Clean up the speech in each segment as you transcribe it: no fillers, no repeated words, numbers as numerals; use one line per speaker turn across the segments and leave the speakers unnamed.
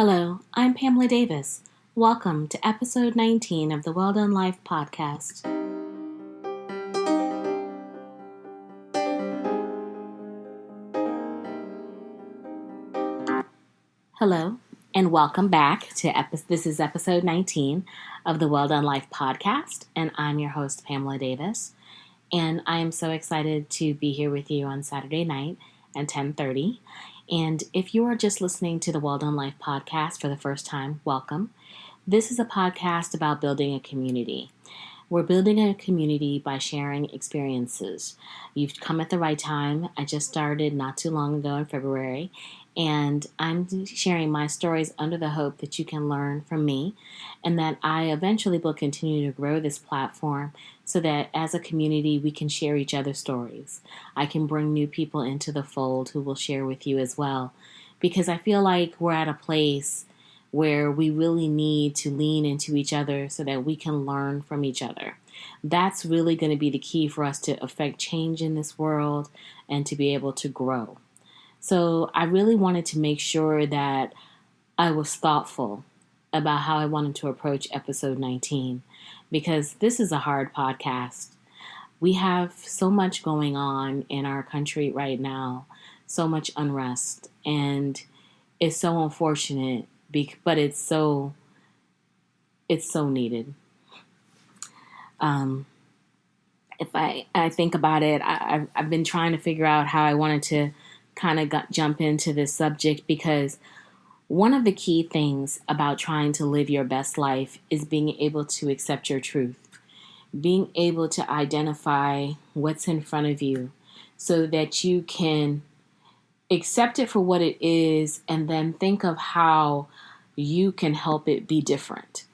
Hello, I'm Pamela Davis. Welcome to episode 19 of the Well Done Life podcast. Hello, and welcome back to this is episode 19 of the Well Done Life podcast, and I'm your host, Pamela Davis, and I am so excited to be here with you on Saturday night at 10:30. And if you are just listening to the Well Done Life podcast for the first time, welcome. This is a podcast about building a community. We're building a community by sharing experiences. You've come at the right time. I just started not too long ago in February, and I'm sharing my stories under the hope that you can learn from me and that I eventually will continue to grow this platform so that as a community we can share each other's stories. I can bring new people into the fold who will share with you as well, because I feel like we're at a place where we really need to lean into each other so that we can learn from each other. That's really going to be the key for us to affect change in this world and to be able to grow. So I really wanted to make sure that I was thoughtful about how I wanted to approach episode 19, because this is a hard podcast. We have so much going on in our country right now, so much unrest, and it's so unfortunate, but it's so needed. If I think about it, I've been trying to figure out how I wanted to kind of jump into this subject, because one of the key things about trying to live your best life is being able to accept your truth, being able to identify what's in front of you so that you can accept it for what it is and then think of how you can help it be different,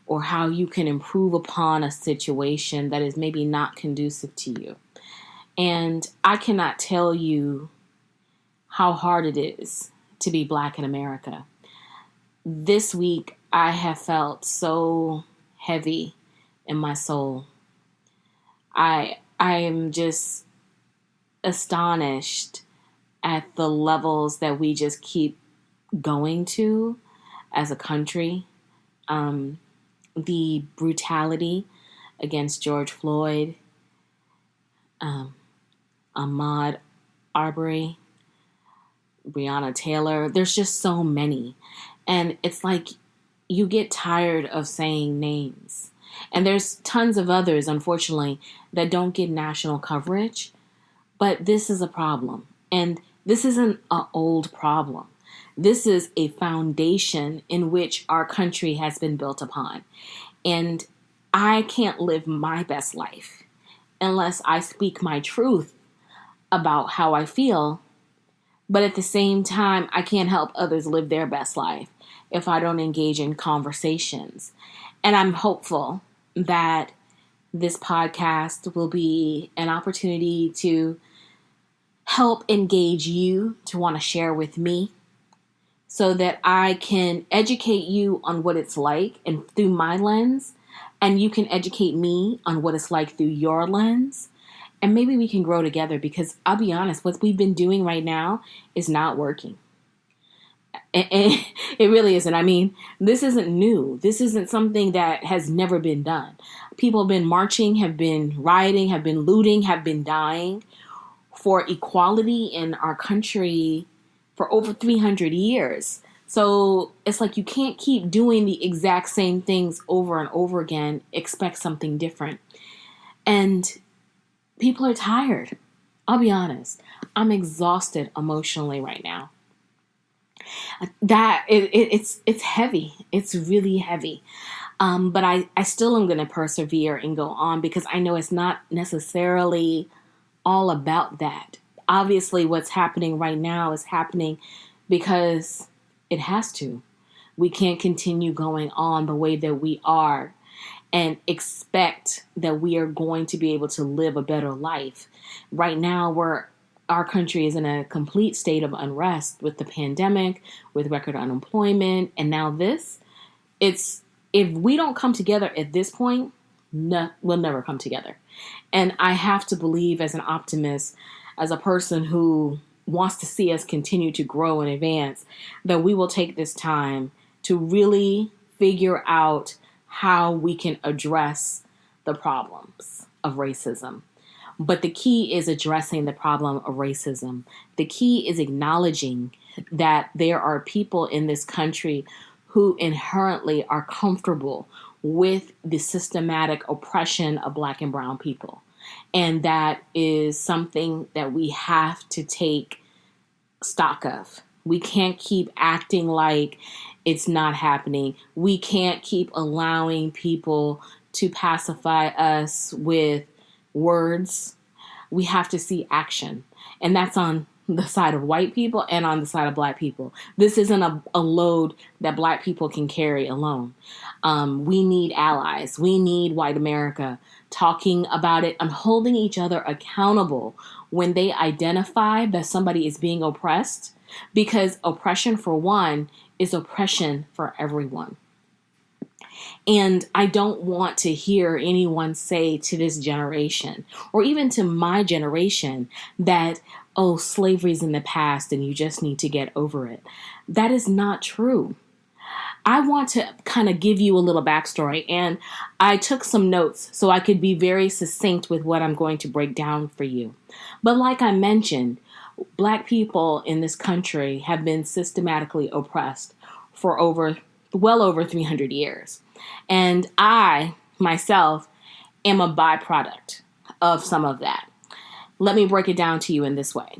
or how you can improve upon a situation that is maybe not conducive to you. And I cannot tell you how hard it is to be Black in America. This week, I have felt so heavy in my soul. I am just astonished at the levels that we just keep going to as a country. The brutality against George Floyd, Ahmaud Arbery, Breonna Taylor. There's just so many. And it's like you get tired of saying names. And there's tons of others, unfortunately, that don't get national coverage. But this is a problem. And this isn't an old problem. This is a foundation in which our country has been built upon. And I can't live my best life unless I speak my truth about how I feel. But at the same time, I can't help others live their best life if I don't engage in conversations. And I'm hopeful that this podcast will be an opportunity to help engage you to want to share with me so that I can educate you on what it's like and through my lens, and you can educate me on what it's like through your lens. And maybe we can grow together, because I'll be honest, what we've been doing right now is not working. And it really isn't. I mean, this isn't new. This isn't something that has never been done. People have been marching, have been rioting, have been looting, have been dying for equality in our country for over 300 years. So it's like you can't keep doing the exact same things over and over again, expect something different. And people are tired. I'll be honest. I'm exhausted emotionally right now. It's heavy. It's really heavy. But I still am going to persevere and go on, because I know it's not necessarily all about that. Obviously, what's happening right now is happening because it has to. We can't continue going on the way that we are and expect that we are going to be able to live a better life. Right now, our country is in a complete state of unrest with the pandemic, with record unemployment, and now this. If we don't come together at this point, we'll never come together. And I have to believe, as an optimist, as a person who wants to see us continue to grow and advance, that we will take this time to really figure out how we can address the problems of racism. But the key is addressing the problem of racism. The key is acknowledging that there are people in this country who inherently are comfortable with the systematic oppression of Black and brown people. And that is something that we have to take stock of. We can't keep acting like it's not happening. We can't keep allowing people to pacify us with words. We have to see action. And that's on the side of white people and on the side of Black people. This isn't a load that Black people can carry alone. We need allies. We need white America talking about it and holding each other accountable when they identify that somebody is being oppressed, because oppression for one is oppression for everyone. And I don't want to hear anyone say to this generation, or even to my generation, that, oh, slavery's in the past and you just need to get over it. That is not true. I want to kind of give you a little backstory, and I took some notes so I could be very succinct with what I'm going to break down for you. But like I mentioned, Black people in this country have been systematically oppressed for well over 300 years. And I, myself, am a byproduct of some of that. Let me break it down to you in this way.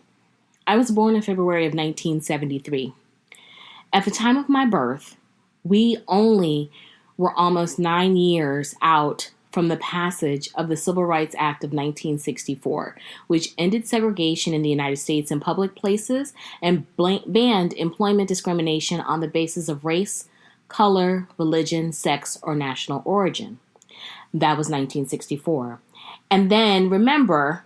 I was born in February of 1973. At the time of my birth, we only were almost 9 years out from the passage of the Civil Rights Act of 1964, which ended segregation in the United States in public places and banned employment discrimination on the basis of race, color, religion, sex, or national origin. That was 1964. And then remember,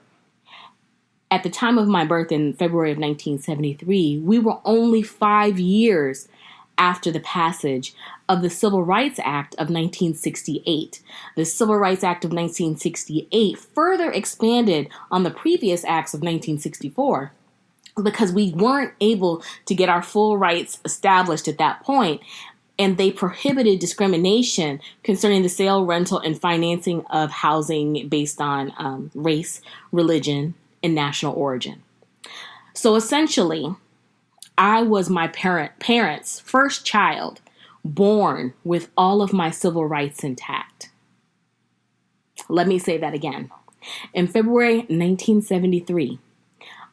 at the time of my birth in February of 1973, we were only 5 years after the passage of the Civil Rights Act of 1968. The Civil Rights Act of 1968 further expanded on the previous acts of 1964 because we weren't able to get our full rights established at that point. And they prohibited discrimination concerning the sale, rental, and financing of housing based on race, religion, and national origin. So essentially, I was my parents' first child born with all of my civil rights intact. Let me say that again. In February 1973,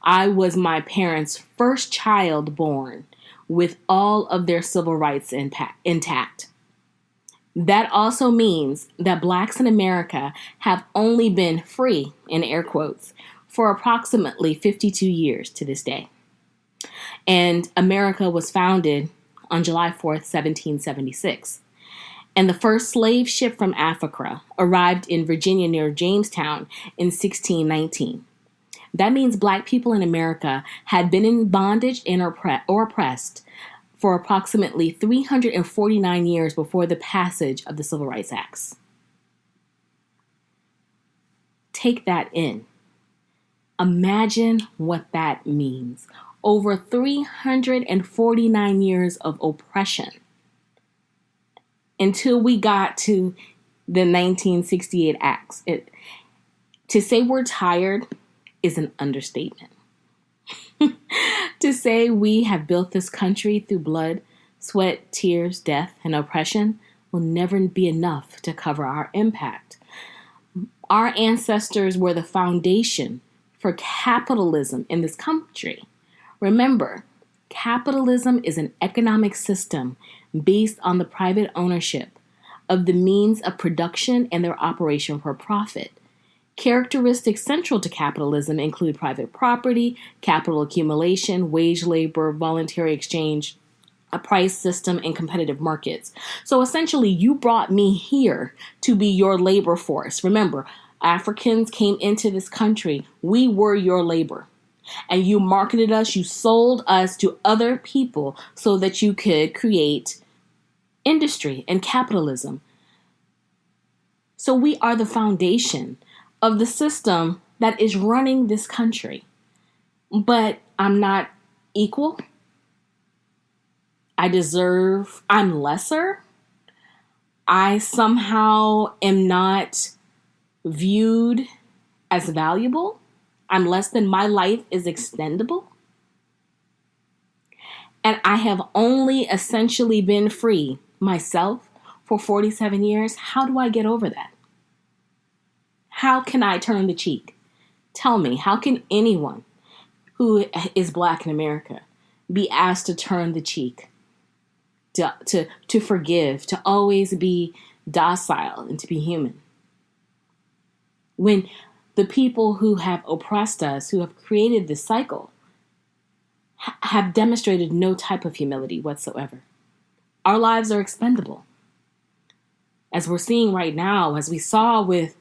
I was my parents' first child born with all of their civil rights intact. That also means that Blacks in America have only been free, in air quotes, for approximately 52 years to this day. And America was founded on July 4th, 1776. And the first slave ship from Africa arrived in Virginia near Jamestown in 1619. That means Black people in America had been in bondage and or oppressed for approximately 349 years before the passage of the Civil Rights Acts. Take that in. Imagine what that means. Over 349 years of oppression until we got to the 1968 Acts. To say we're tired is an understatement. To say we have built this country through blood, sweat, tears, death, and oppression will never be enough to cover our impact. Our ancestors were the foundation for capitalism in this country. Remember, capitalism is an economic system based on the private ownership of the means of production and their operation for profit. Characteristics central to capitalism include private property, capital accumulation, wage labor, voluntary exchange, a price system, and competitive markets. So essentially, you brought me here to be your labor force. Remember, Africans came into this country. We were your labor. And you marketed us, you sold us to other people so that you could create industry and capitalism. So we are the foundation of the system that is running this country. But I'm not equal. I'm lesser. I somehow am not viewed as valuable. I'm less than, my life is extendable. And I have only essentially been free myself for 47 years. How do I get over that? How can I turn the cheek? Tell me, how can anyone who is Black in America be asked to turn the cheek, to forgive, to always be docile and to be human? When the people who have oppressed us, who have created this cycle, have demonstrated no type of humility whatsoever. Our lives are expendable. As we're seeing right now, as we saw with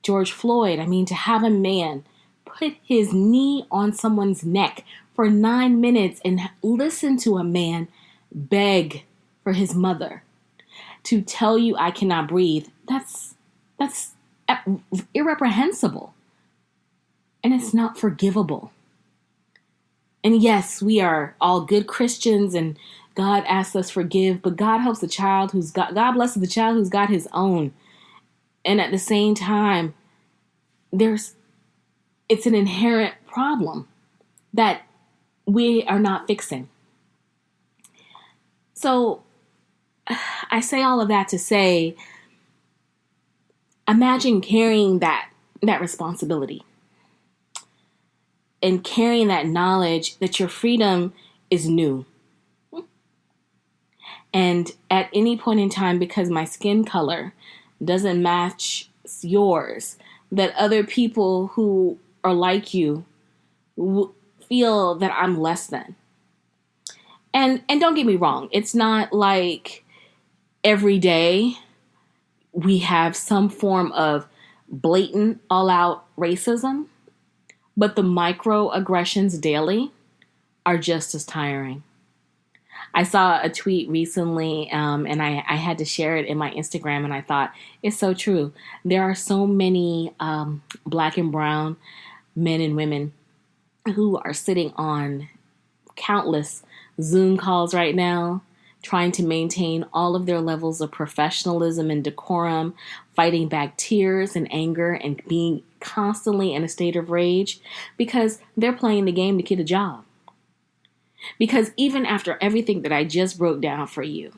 George Floyd, I mean, to have a man put his knee on someone's neck for 9 minutes and listen to a man beg for his mother to tell you I cannot breathe, that's irreprehensible. And it's not forgivable. And yes, we are all good Christians and God asks us forgive, but God helps the child God blesses the child who's got his own. And at the same time, it's an inherent problem that we are not fixing. So I say all of that to say, imagine carrying that responsibility and carrying that knowledge that your freedom is new. And at any point in time, because my skin color doesn't match yours, that other people who are like you feel that I'm less than. And don't get me wrong, it's not like every day we have some form of blatant all-out racism, but the microaggressions daily are just as tiring. I saw a tweet recently, and I had to share it in my Instagram, and I thought, it's so true. There are so many Black and brown men and women who are sitting on countless Zoom calls right now, trying to maintain all of their levels of professionalism and decorum, fighting back tears and anger, and being constantly in a state of rage because they're playing the game to get a job. Because even after everything that I just broke down for you,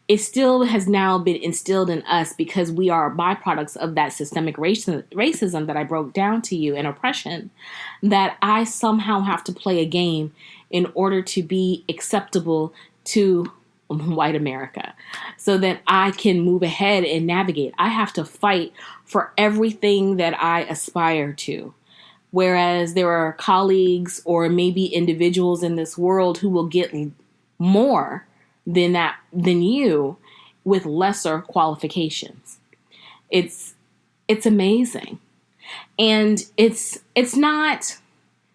it still has now been instilled in us because we are byproducts of that systemic racism that I broke down to you and oppression, that I somehow have to play a game in order to be acceptable to white America so that I can move ahead and navigate. I have to fight for everything that I aspire to. Whereas there are colleagues or maybe individuals in this world who will get more than you with lesser qualifications. It's amazing. And it's not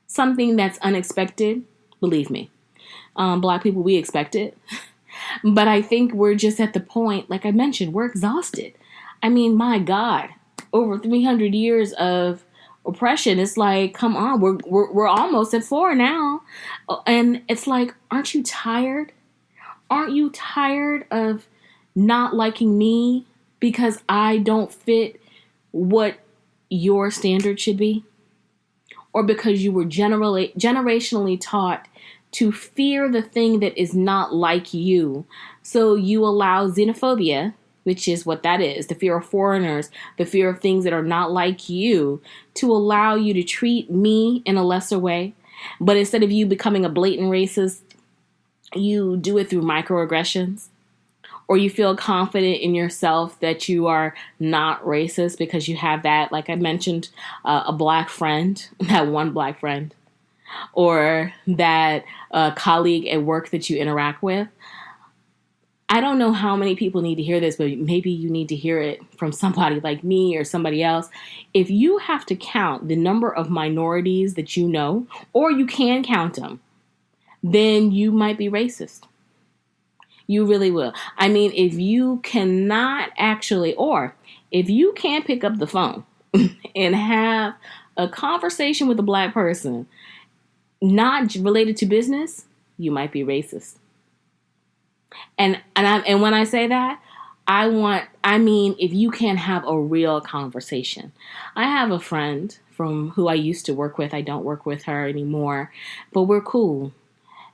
something that's unexpected, believe me. Black people, we expect it. But I think we're just at the point, like I mentioned, we're exhausted. I mean, my God, over 300 years of oppression. It's like, come on, we're almost at 4 now. And it's like, aren't you tired? Aren't you tired of not liking me because I don't fit what your standard should be? Or because you were generationally taught to fear the thing that is not like you. So you allow xenophobia, which is what that is, the fear of foreigners, the fear of things that are not like you, to allow you to treat me in a lesser way. But instead of you becoming a blatant racist, you do it through microaggressions. Or you feel confident in yourself that you are not racist because you have that, like I mentioned, a black friend, that one black friend, or that colleague at work that you interact with. I don't know how many people need to hear this, but maybe you need to hear it from somebody like me or somebody else. If you have to count the number of minorities that you know, or you can count them, then you might be racist. You really will. I mean, if you cannot actually, or if you can't pick up the phone and have a conversation with a black person not related to business, you might be racist. And when I say that, I mean, if you can have a real conversation. I have a friend from who I used to work with. I don't work with her anymore, but we're cool.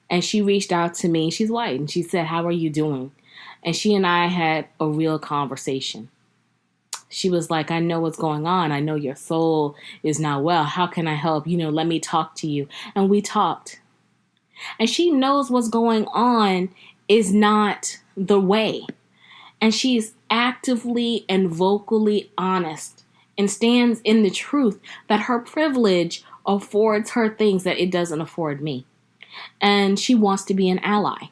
And she reached out to me. She's white. And she said, "How are you doing?" And she and I had a real conversation. She was like, "I know what's going on. I know your soul is not well. How can I help? Let me talk to you." And we talked. And she knows what's going on is not the way. And she's actively and vocally honest and stands in the truth that her privilege affords her things that it doesn't afford me. And she wants to be an ally.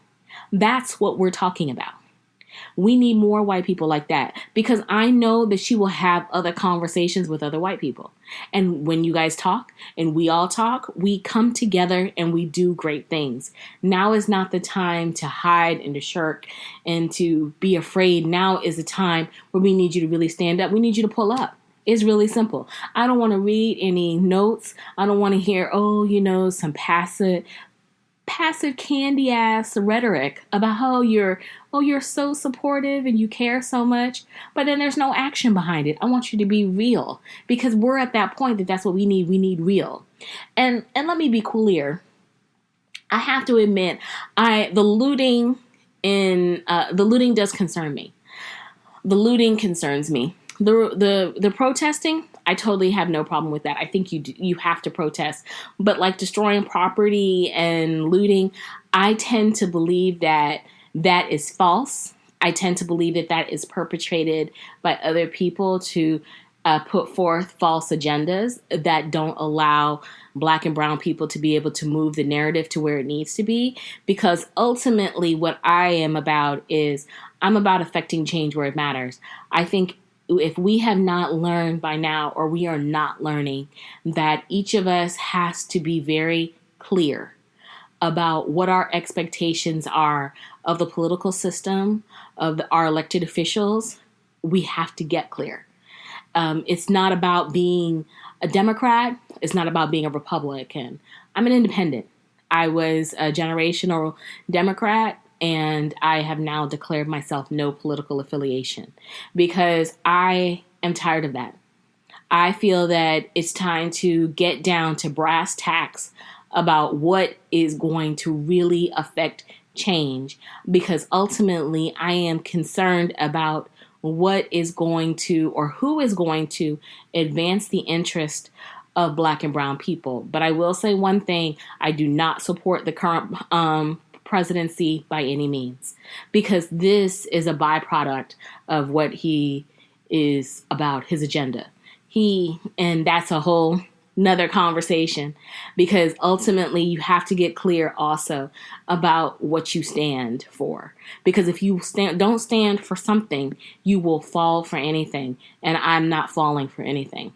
That's what we're talking about. We need more white people like that, because I know that she will have other conversations with other white people. And when you guys talk and we all talk, we come together and we do great things. Now is not the time to hide and to shirk and to be afraid. Now is the time where we need you to really stand up. We need you to pull up. It's really simple. I don't want to read any notes. I don't want to hear, some passive candy ass rhetoric about how you're so supportive and you care so much, but then there's no action behind it. I want you to be real, because we're at that point that's what we need. We need real. And let me be clear. I have to admit, the looting does concern me. The looting concerns me. The protesting, I totally have no problem with that. I think you have to protest. But like destroying property and looting, I tend to believe that is false. I tend to believe that is perpetrated by other people to put forth false agendas that don't allow Black and brown people to be able to move the narrative to where it needs to be. Because ultimately what I am about is I'm about affecting change where it matters. I think if we have not learned by now, or we are not learning, that each of us has to be very clear about what our expectations are of the political system, of our elected officials, we have to get clear. It's not about being a Democrat. It's not about being a Republican. I'm an independent. I was a generational Democrat, and I have now declared myself no political affiliation, because I am tired of that. I feel that it's time to get down to brass tacks about what is going to really affect change, because ultimately I am concerned about what is going to, or who is going to, advance the interest of Black and brown people. But I will say one thing: I do not support the current presidency by any means, because this is a byproduct of what he is about, his agenda. And that's a whole another conversation, because ultimately you have to get clear also about what you stand for, because if you don't stand for something, you will fall for anything, and I'm not falling for anything.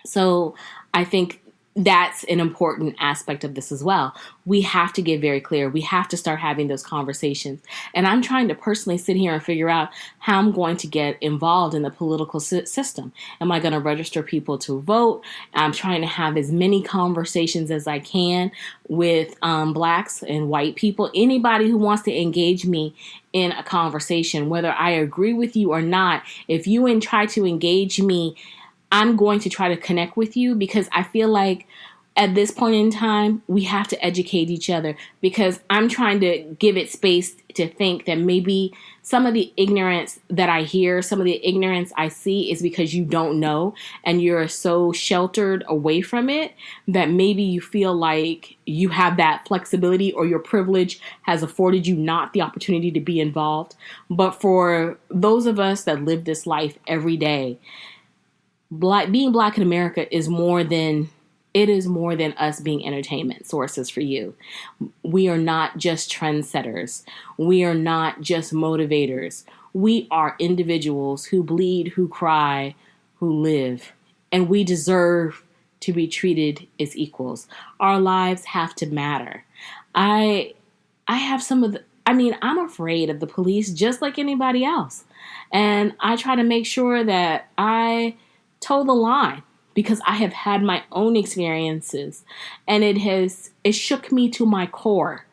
So I think that's an important aspect of this as well. We have to get very clear. We have to start having those conversations. And I'm trying to personally sit here and figure out how I'm going to get involved in the political system. Am I going to register people to vote? I'm trying to have as many conversations as I can with Blacks and white people. Anybody who wants to engage me in a conversation, whether I agree with you or not, if you try to engage me, I'm going to try to connect with you, because I feel like at this point in time, we have to educate each other, because I'm trying to give it space to think that maybe some of the ignorance that I hear, some of the ignorance I see is because you don't know and you're so sheltered away from it that maybe you feel like you have that flexibility, or your privilege has afforded you not the opportunity to be involved. But for those of us that live this life every day, being Black in America is more than us being entertainment sources for you. We are not just trendsetters. We are not just motivators. We are individuals who bleed, who cry, who live, and we deserve to be treated as equals. Our lives have to matter. I'm afraid of the police just like anybody else. And I try to make sure that I toe the line, because I have had my own experiences, and it shook me to my core.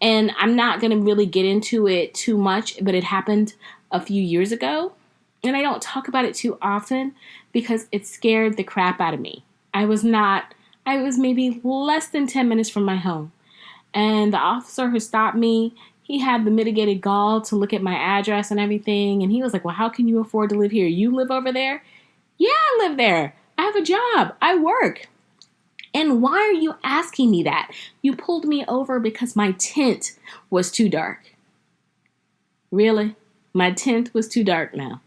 And I'm not going to really get into it too much, but it happened a few years ago. And I don't talk about it too often because it scared the crap out of me. I was maybe less than 10 minutes from my home. And the officer who stopped me, he had the mitigated gall to look at my address and everything. And he was like, well, how can you afford to live here? You live over there? Yeah, I live there. I have a job. I work. And why are you asking me that? You pulled me over because my tint was too dark. Really? My tint was too dark now.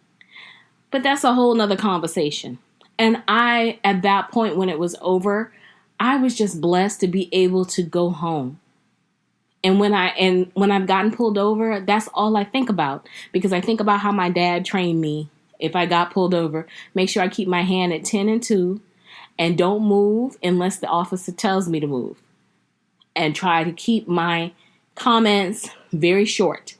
But that's a whole nother conversation. And at that point when it was over, I was just blessed to be able to go home. And when I've gotten pulled over, that's all I think about, because I think about how my dad trained me. If I got pulled over, make sure I keep my hand at 10 and 2 and don't move unless the officer tells me to move, and try to keep my comments very short.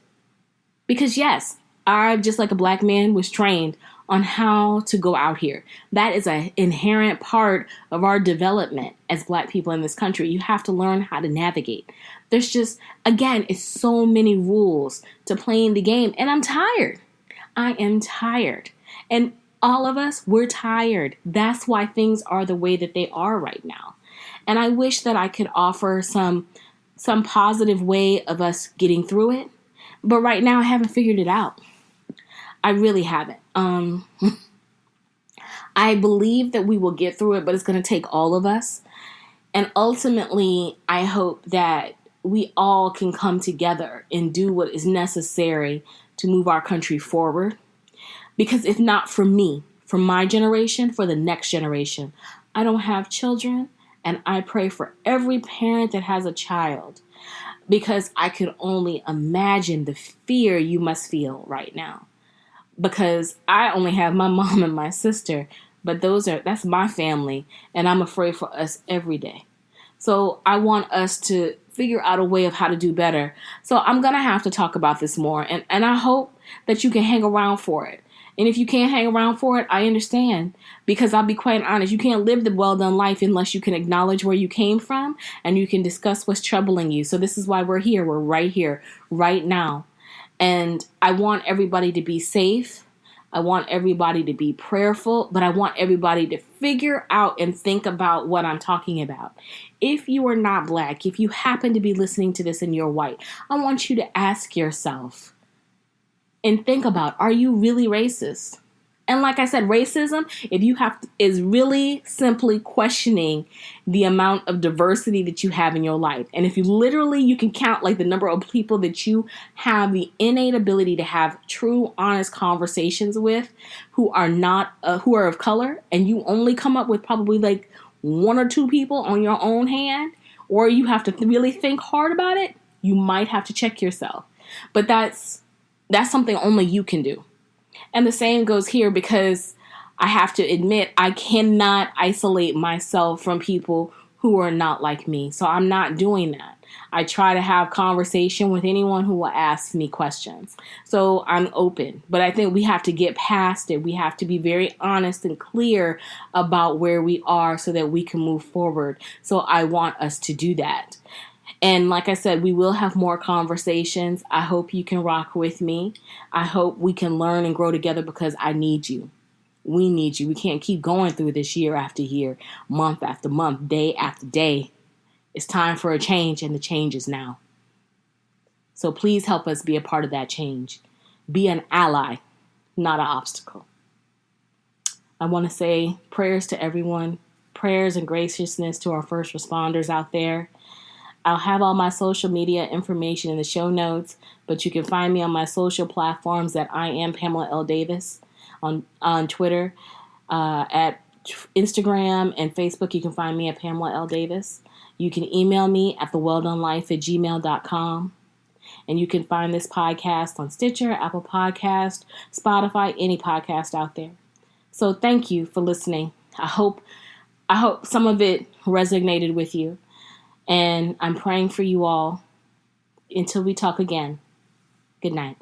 Because yes, I, just like a black man, was trained on how to go out here. That is an inherent part of our development as black people in this country. You have to learn how to navigate. There's just, again, it's so many rules to playing the game. And I'm tired. I am tired. And all of us, we're tired. That's why things are the way that they are right now. And I wish that I could offer some positive way of us getting through it. But right now, I haven't figured it out. I really haven't. I believe that we will get through it, but it's going to take all of us. And ultimately, I hope that we all can come together and do what is necessary to move our country forward. Because if not for me, for my generation, for the next generation, I don't have children, and I pray for every parent that has a child, because I could only imagine the fear you must feel right now. Because I only have my mom and my sister, but that's my family, and I'm afraid for us every day. So I want us to figure out a way of how to do better. So I'm going to have to talk about this more, and I hope that you can hang around for it. And if you can't hang around for it, I understand, because I'll be quite honest, you can't live the well-done life unless you can acknowledge where you came from and you can discuss what's troubling you. So this is why we're here. We're right here, right now. And I want everybody to be safe. I want everybody to be prayerful, but I want everybody to figure out and think about what I'm talking about. If you are not black, if you happen to be listening to this and you're white, I want you to ask yourself and think about, are you really racist? And like I said, racism, is really simply questioning the amount of diversity that you have in your life. And if you can count like the number of people that you have the innate ability to have true, honest conversations with, who are of color, and you only come up with probably like one or two people on your own hand, or you have to really think hard about it, you might have to check yourself. But that's something only you can do. And the same goes here, because I have to admit, I cannot isolate myself from people who are not like me. So I'm not doing that. I try to have conversation with anyone who will ask me questions. So I'm open. But I think we have to get past it. We have to be very honest and clear about where we are so that we can move forward. So I want us to do that. And like I said, we will have more conversations. I hope you can rock with me. I hope we can learn and grow together, because I need you. We need you. We can't keep going through this year after year, month after month, day after day. It's time for a change, and the change is now. So please help us be a part of that change. Be an ally, not an obstacle. I want to say prayers to everyone, prayers and graciousness to our first responders out there. I'll have all my social media information in the show notes, but you can find me on my social platforms that I am Pamela L. Davis on Twitter, at Instagram and Facebook. You can find me at Pamela L. Davis. You can email me at thewelldonelife@gmail.com. And you can find this podcast on Stitcher, Apple Podcast, Spotify, any podcast out there. So thank you for listening. I hope some of it resonated with you. And I'm praying for you all. Until we talk again, good night.